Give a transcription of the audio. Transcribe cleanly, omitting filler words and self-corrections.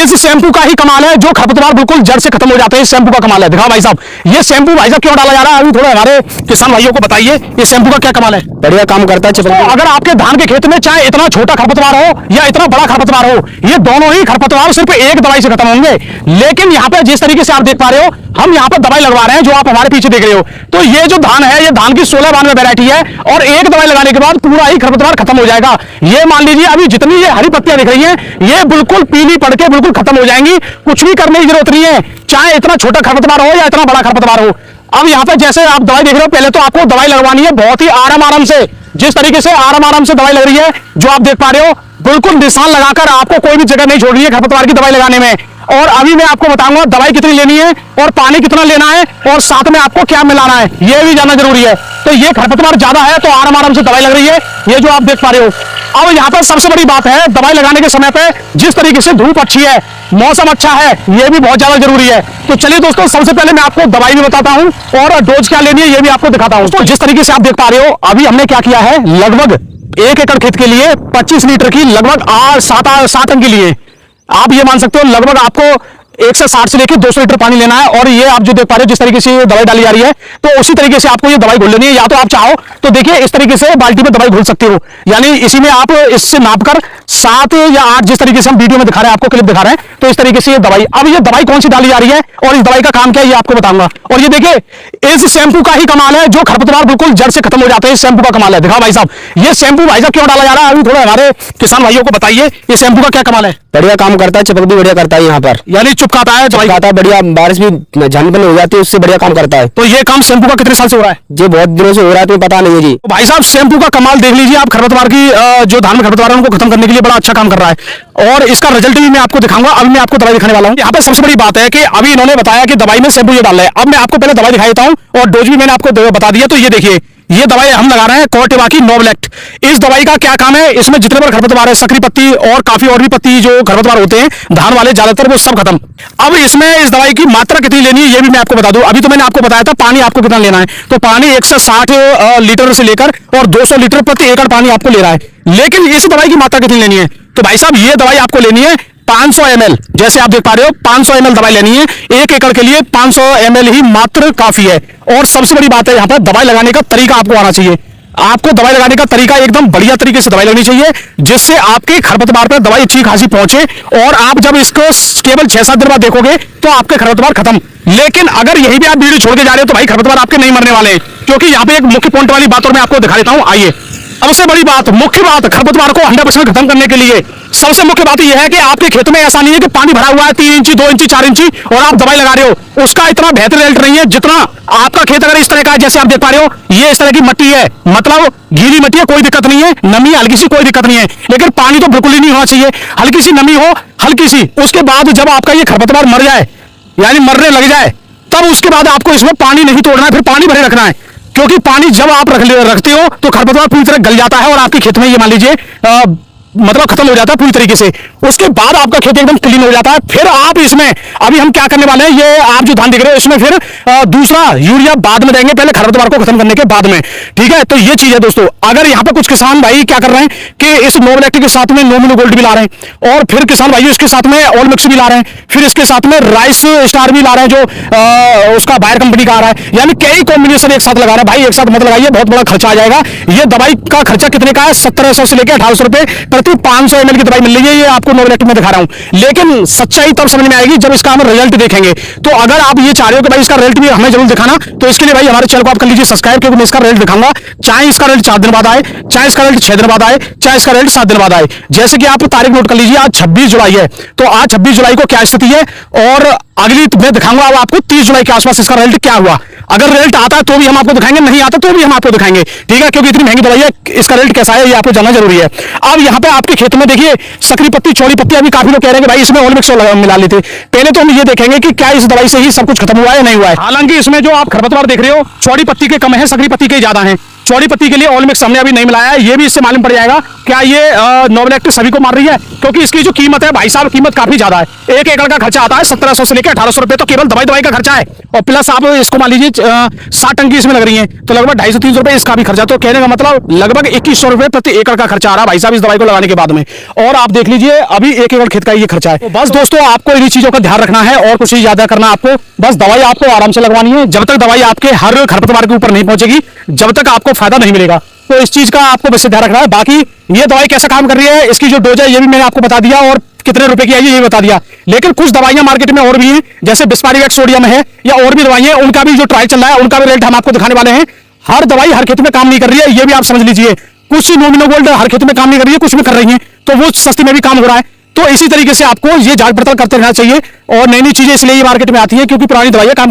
इस शैम्पू का ही कमाल है, जो खरपतवार बिल्कुल जड़ से खत्म हो जाते हैं, इस शैम्पू का कमाल है। दिखाओ भाई साहब, ये शैम्पू भाई साहब क्यों डाला जा रहा है, अभी थोड़ा हमारे किसान भाइयों को बताइए, ये शैम्पू का क्या कमाल है। बढ़िया काम करता है। तो अगर आपके धान के खेत में चाहे इतना छोटा खरपतवार हो या इतना बड़ा खरपतवार हो, ये दोनों ही खरपतवार सिर्फ एक दवाई से खत्म होंगे। लेकिन यहाँ पे जिस तरीके से आप देख पा रहे हो, हम यहाँ पे दवाई लगवा रहे हैं, जो आप हमारे पीछे देख रहे हो। तो ये जो धान है, ये धान की 1692 वैरायटी है, और एक दवाई लगाने के बाद पूरा ही खरपतवार खत्म हो जाएगा। ये मान लीजिए अभी जितनी ये हरी पत्तियां दिख रही हैं, ये बिल्कुल पीली पड़ के बिल्कुल खत्म हो जाएंगी, कुछ भी करने की जरूरत नहीं है, चाहे इतना छोटा खरपतवार हो या इतना बड़ा खरपतवार हो। अब यहाँ पे जैसे आप दवाई देख रहे हो, पहले तो आपको दवाई लगवानी है बहुत ही आराम से, जिस तरीके से आराम से दवाई लग रही है, जो आप देख पा रहे हो, बिल्कुल निशान लगाकर आपको कोई भी जगह नहीं छोड़नी है खरपतवार की दवाई लगाने में। और अभी मैं आपको बताऊंगा दवाई कितनी लेनी है और पानी कितना लेना है, और साथ में आपको क्या मिलाना है, यह भी जानना जरूरी है। तो ये खरपतवार ज्यादा है तो आराम से दवाई लग रही है, ये जो आप देख पा रहे हो। अब यहाँ पर सबसे बड़ी बात है, दवाई लगाने के समय पे जिस तरीके से धूप अच्छी है, मौसम अच्छा है, ये भी बहुत ज्यादा जरूरी है। तो चलिए दोस्तों, सबसे पहले मैं आपको दवाई भी बताता हूँ और डोज क्या लेनी है ये भी आपको दिखाता हूँ। तो जिस तरीके से आप देख पा रहे हो, अभी हमने क्या किया है, लगभग 1 एकड़ खेत के लिए 25 लीटर की लगभग 7 टन के लिए आप ये मान सकते हो, लगभग आपको 160 से लेकर 200 लीटर पानी लेना है। और ये आप जो देख पा रहे हो, जिस तरीके से दवाई डाली जा रही है, तो उसी तरीके से आपको ये दवाई घोल लेनी है। या तो आप चाहो तो देखिए इस तरीके से बाल्टी में दवाई घोल सकते हो, यानी इसी में आप इससे नापकर 7 या 8, जिस तरीके से हम वीडियो में दिखा रहे हैं, आपको क्लिप दिखा रहे हैं, तो इस तरीके से ये दवाई, अब ये दवाई कौन सी डाली जा रही है और इस दवाई का काम क्या है, ये आपको बताऊंगा। और ये देखिए, इस शैम्पू का ही कमाल है, जो खरपतवार बिल्कुल जड़ से खत्म हो जाते हैं, इस शैम्पू का कमाल है। दिखाओ भाई साहब, ये शैम्पू भाई साहब क्यों डाला जा रहा है, अभी थोड़ा हमारे किसान भाइयों को बताइए, ये शैम्पू का क्या कमाल है। बढ़िया काम करता है, चिपक भी बढ़िया करता है, यहाँ पर यानी चुपकाता है, बढ़िया, बारिश भी झनपन हो जाती है, उससे बढ़िया काम करता है। तो ये काम शैम्पू का कितने साल से हो रहा है। ये बहुत दिनों से हो रहा है, तुम्हें पता नहीं है जी। तो भाई साहब, शैम्पू का कमाल देख लीजिए आप, खरपतवार की जो धान में खरपतवार है उनको खत्म करने के लिए बड़ा अच्छा काम कर रहा है, और इसका रिजल्ट भी मैं आपको दिखाऊंगा। अभी मैं आपको दवाई दिखाने वाला हूँ। यहाँ पे सबसे बड़ी बात है कि अभी इन्होंने बताया कि दवाई में शैम्पू ये डाल रहा है। अब मैं आपको पहले दवाई दिखा देता हूँ और डोज भी मैंने आपको बता दिया। तो ये देखिए, ये दवाई हम लगा रहे हैं कोर्टेवा की नोवलेक्ट। इस दवाई का क्या काम है, इसमें जितने बार खरपतवार है, सकरी पत्ती और काफी और भी पत्ती जो खरपतवार होते हैं धान वाले, ज्यादातर वो सब खत्म। अब इसमें इस दवाई की मात्रा कितनी लेनी है ये भी मैं आपको बता दूं। अभी तो मैंने आपको बताया था पानी आपको कितना लेना है, तो पानी 160 लीटर से लेकर और 200 लीटर प्रति एकड़ पानी आपको ले रहा है। लेकिन इस दवाई की मात्रा कितनी लेनी है, तो भाई साहब ये दवाई आपको लेनी है 500 ml। जैसे आप देख पा रहे हो, 500 ml दवाई लेनी है, 1 एकड़ के लिए 500 ml ही मात्र काफी है। और सबसे बड़ी बात है, यहाँ पर दवाई लगाने का तरीका आपको आना चाहिए। आपको दवाई लगाने का तरीका एकदम बढ़िया तरीके से दवाई लगनी चाहिए, जिससे आपके खरपतवार पर दवाई अच्छी खासी पहुंचे, और आप जब इसको केवल 6-7 दिन बाद देखोगे तो आपके खरपतवार खत्म। लेकिन अगर यही भी आप वीडियो छोड़ के जा रहे हो तो भाई खरपतवार आपके नहीं मरने वाले हैं, क्योंकि यहाँ पे एक मुख्य पॉइंट वाली बात और मैं आपको दिखा देता हूँ। आइए, सबसे बड़ी बात, मुख्य बात, खरपतवार को 100% खत्म करने के लिए सबसे मुख्य बात यह है कि आपके खेत में ऐसा नहीं है कि पानी भरा हुआ है 3 इंची 2 इंची 4 इंची और आप दवाई लगा रहे हो, उसका इतना बेहतर रिजल्ट नहीं है जितना आपका खेत अगर इस तरह का है, जैसे आप देख पा रहे हो, ये इस तरह की मिट्टी है, मतलब गीली मिट्टी है, कोई दिक्कत नहीं है, नमी हल्की सी कोई दिक्कत नहीं है, लेकिन पानी तो बिल्कुल ही नहीं होना चाहिए, हल्की सी नमी हो, हल्की सी। उसके बाद जब आपका ये खरपतवार मर जाए, यानी मरने लग जाए, तब उसके बाद आपको इसमें पानी नहीं तोड़ना है, फिर पानी भरे रखना है। क्योंकि पानी जब आप रखते हो तो खरपतवार पूरी तरह गल जाता है और आपके खेत में ये मान लीजिए मतलब खत्म हो जाता है पूरी तरीके से। उसके बाद आपका खेत एकदम क्लीन हो जाता है। फिर आप इसमें अभी हम क्या करने वाले हैं, ये आप जो धान देख रहे हो, इसमें फिर दूसरा यूरिया बाद में देंगे, पहले खरपतवार को खत्म करने के बाद में, ठीक है। तो ये चीज है दोस्तों। अगर यहाँ पे कुछ किसान भाई क्या कर रहे हैं कि इस नोवलेक्ट के साथ में नोमिनो गोल्ड भी ला रहे हैं, और फिर किसान भाई इसके साथ में ऑल मिक्स भी ला रहे हैं, फिर इसके साथ में राइस स्टार भी ला रहे हैं, जो उसका बायर कंपनी का आ रहा है, यानी कई कॉम्बिनेशन एक साथ लगा रहे हैं। भाई एक साथ मत लगाइए, बहुत बड़ा खर्चा आ जाएगा। ये दवाई का खर्चा कितने का है, 1700 से लेकर 1800 रुपए प्रति 500 ml की दवाई मिल रही है, ये आपको नोवलेक्ट में दिखा रहा हूं। लेकिन सच्चाई तब समझ में आएगी जब इसका हम रिजल्ट देखेंगे। तो अगर आप ये चाह रहे हो कि भाई इसका रिजल्ट भी हमें जरूर दिखाना, तो इसके लिए भाई हमारे चैनल को आप कर लीजिए सब्सक्राइब, क्योंकि मैं इसका रिजल्ट दिखाऊंगा, चाहे इसका रिजल्ट 4 दिन बाद आए, चाहे इसका रिजल्ट 6 दिन बाद आए, चाहे इसका रिजल्ट 7 दिन बाद आए। जैसे कि आप तारीख नोट कर लीजिए, आज 26 जुलाई है, तो आज 26 जुलाई को क्या स्थिति है, और अगली मैं दिखाऊंगा आपको 30 जुलाई के आसपास इसका रिजल्ट क्या हुआ। अगर रिजल्ट आता है तो भी हम आपको दिखाएंगे, नहीं आता तो भी हम आपको दिखाएंगे, ठीक है, क्योंकि इतनी महंगी दवाई है, इसका रिजल्ट कैसा है ये आपको जानना जरूरी है। अब यहाँ पे आपके खेत में देखिए सकरी पत्ती, चौड़ी पत्ती, अभी काफी लोग कह रहे हैं कि भाई इसमें ऑल मिक्स मिला लेते। पहले तो हम ये देखेंगे कि क्या इस दवाई से ही सब कुछ खत्म हुआ है, नहीं हुआ है। हालांकि इसमें जो आप खरपतवार देख रहे हो, चौड़ी पत्ती के कम है, सकरी पत्ती के ज्यादा है। चौड़ी पत्ती के लिए ऑल मिक्स हमने अभी नहीं मिलाया है, ये भी इससे मालूम पड़ जाएगा। क्या ये नोबल एक्टिव सभी को मार रही है? क्योंकि इसकी जो कीमत है भाई साहब, कीमत काफी ज्यादा है। 1 एकड़ का खर्चा आता है 1700 से लेकर 1800 रुपए, तो केवल दवाई का खर्चा है। और प्लस आप इसको मान लीजिए 60 टन की इसमें लग रही है, तो लगभग 250-300 रुपए इसका भी खर्चा। तो कहने का मतलब लगभग 2100 रुपए प्रति एकड़ का खर्चा आ रहा है भाई साहब इस दवाई को लगाने के बाद में। और आप देख लीजिए अभी 1 एकड़ खेत का ये खर्चा है। तो बस दोस्तों, आपको इन्हीं चीजों का ध्यान रखना है और कुछ नहीं ज्यादा करना आपको। बस दवाई आपको आराम से लगवानी है। जब तक दवाई आपके हर खरपतवार के ऊपर नहीं पहुंचेगी, जब तक आपको फायदा नहीं मिलेगा। तो इस चीज का आपको वैसे ध्यान रखना है। बाकी ये दवाई कैसा काम कर रही है, इसकी जो डोज है ये भी मैंने आपको बता दिया, और कितने रुपए की है ये बता दिया। लेकिन कुछ दवाइयां मार्केट में और भी हैं, जैसे बिस्पारीवेट सोडियम है या और भी दवाइयां, उनका भी जो ट्रायल चल रहा है, उनका भी रेट हम आपको दिखाने वाले हैं। हर दवाई हर खेत में काम नहीं कर रही है, ये भी आप समझ लीजिए। कुछ नोमिनो गोल्ड हर खेत में काम नहीं कर रही है, कुछ में कर रही है, तो वो सस्ती में भी काम हो रहा है। तो इसी तरीके से आपको ये जांच पड़ताल करते रहना चाहिए। और नई नई चीजें इसलिए मार्केट में आती है क्योंकि पुरानी दवाइयां काम